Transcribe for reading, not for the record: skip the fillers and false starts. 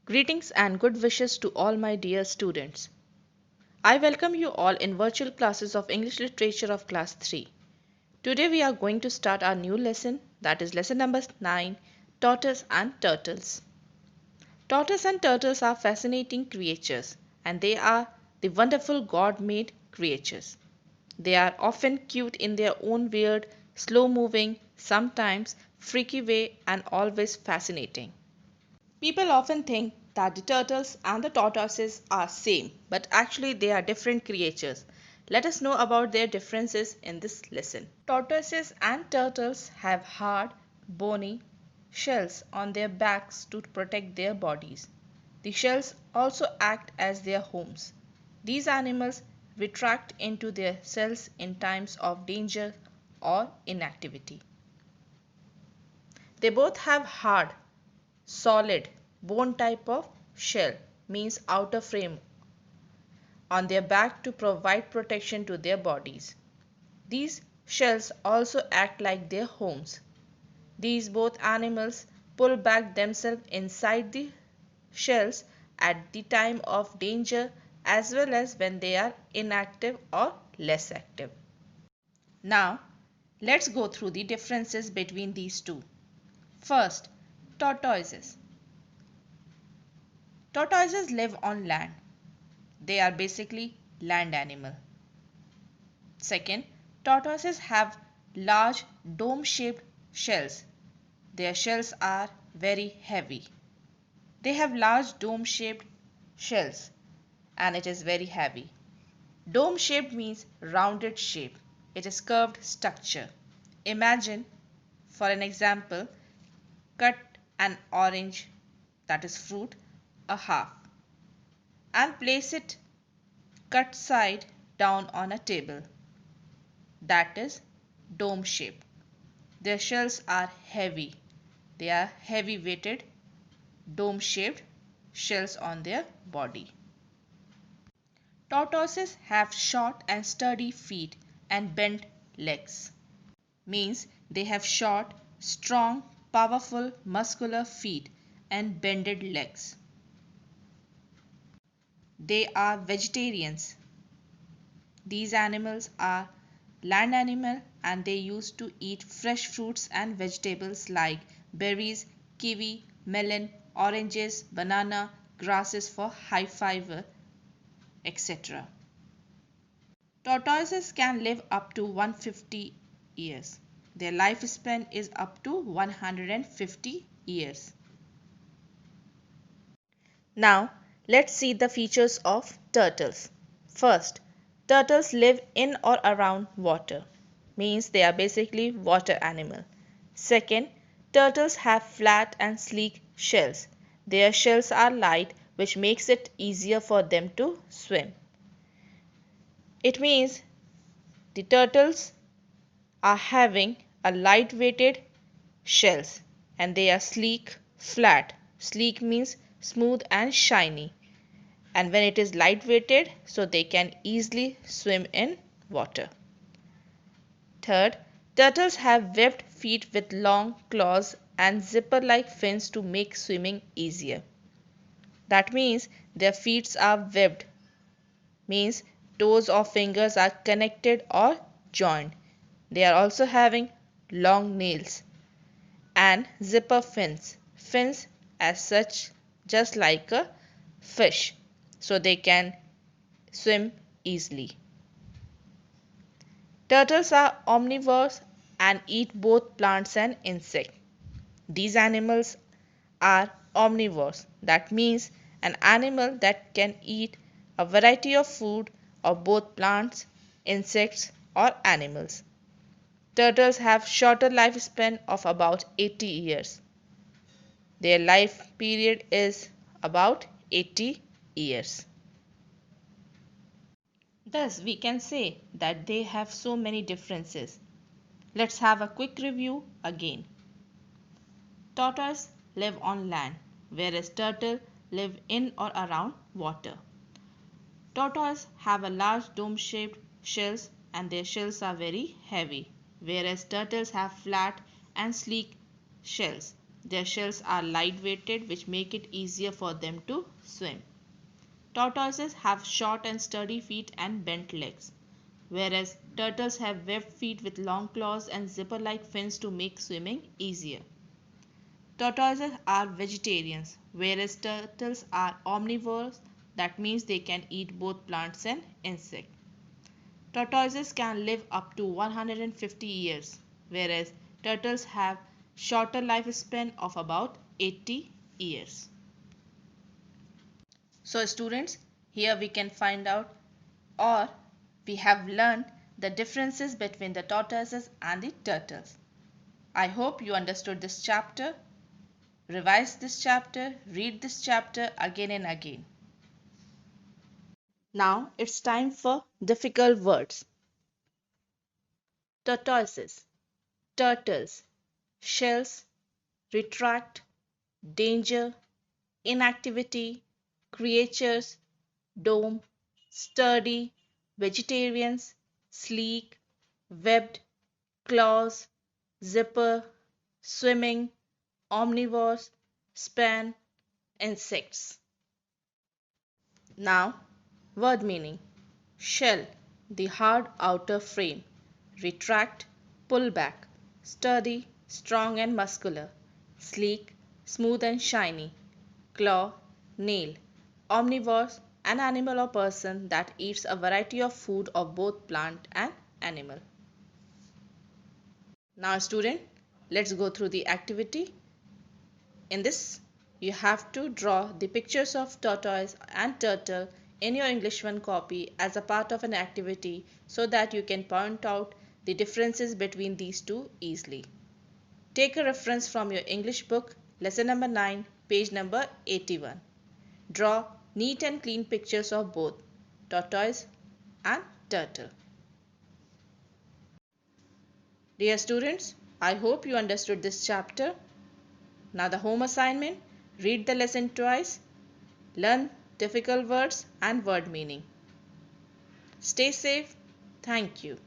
Greetings and good wishes to all my dear students. I welcome you all in virtual classes of English Literature of Class 3. Today we are going to start our new lesson, that is lesson number 9, Tortoise and Turtles. Tortoise and turtles are fascinating creatures and they are the wonderful God-made creatures. They are often cute in their own weird, slow-moving, sometimes freaky way and always fascinating. People often think that the turtles and the tortoises are same, but actually they are different creatures. Let us know about their differences in this lesson. Tortoises and turtles have hard, bony shells on their backs to protect their bodies. The shells also act as their homes. These animals retract into their cells in times of danger or inactivity. They both have hard, solid, bone type of shell, means outer frame, on their back to provide protection to their bodies. These shells also act like their homes. These both animals pull back themselves inside the shells at the time of danger as well as when they are inactive or less active. Now, let's go through the differences between these two. First, tortoises. Tortoises live on land. They are basically land animal. Second, tortoises have large dome-shaped shells. Their shells are very heavy. They have large dome-shaped shells and it is very heavy. Dome-shaped means rounded shape. It is curved structure. Imagine, for an example, cut an orange, that is fruit, a half and place it cut side down on a table. That is dome shape. Their shells are heavy. They are heavy weighted dome shaped shells on their body. Tortoises have short and sturdy feet and bent legs. Means they have short, strong, powerful, muscular feet and bended legs. They are vegetarians. These animals are land animal and they used to eat fresh fruits and vegetables like berries, kiwi, melon, oranges, banana, grasses for high fiber, etc. Tortoises can live up to 150 years. Their lifespan is up to 150 years. Now, let's see the features of turtles. First, turtles live in or around water, means they are basically water animal. Second, turtles have flat and sleek shells. Their shells are light, which makes it easier for them to swim. It means the turtles are having a light-weighted shells and they are sleek, flat. Sleek means smooth and shiny. And when it is light-weighted, so they can easily swim in water. Third, turtles have webbed feet with long claws and zipper-like fins to make swimming easier. That means their feet are webbed, means toes or fingers are connected or joined. They are also having long nails and zipper fins. Fins as such just like a fish, so they can swim easily. Turtles are omnivores and eat both plants and insects. These animals are omnivores. That means an animal that can eat a variety of food of both plants, insects or animals. Turtles have shorter lifespan of about 80 years. Their life period is about 80 years. Thus, we can say that they have so many differences. Let's have a quick review again. Tortoise live on land, whereas turtle live in or around water. Tortoise have a large dome-shaped shells and their shells are very heavy, whereas turtles have flat and sleek shells. Their shells are light-weighted, which make it easier for them to swim. Tortoises have short and sturdy feet and bent legs, whereas turtles have webbed feet with long claws and zipper-like fins to make swimming easier. Tortoises are vegetarians, whereas turtles are omnivores. That means they can eat both plants and insects. Tortoises can live up to 150 years, whereas turtles have shorter lifespan of about 80 years. So students, here we can find out, or we have learned, the differences between the tortoises and the turtles. I hope you understood this chapter. Revise this chapter, read this chapter again and again. Now it's time for difficult words. Tortoises, turtles, shells, retract, danger, inactivity, creatures, dome, sturdy, vegetarians, sleek, webbed, claws, zipper, swimming, omnivores, span, insects. Now, word meaning. Shell, the hard outer frame. Retract, pull back. Sturdy, strong and muscular. Sleek, smooth and shiny. Claw, nail. Omnivores, an animal or person that eats a variety of food of both plant and animal. Now student, let's go through the activity. In this, you have to draw the pictures of tortoise and turtle in your English 1 copy as a part of an activity so that you can point out the differences between these two easily. Take a reference from your English book, lesson number 9, page number 81. Draw neat and clean pictures of both tortoise and turtle. Dear students, I hope you understood this chapter. Now the home assignment, read the lesson twice, learn difficult words and word meaning. Stay safe. Thank you.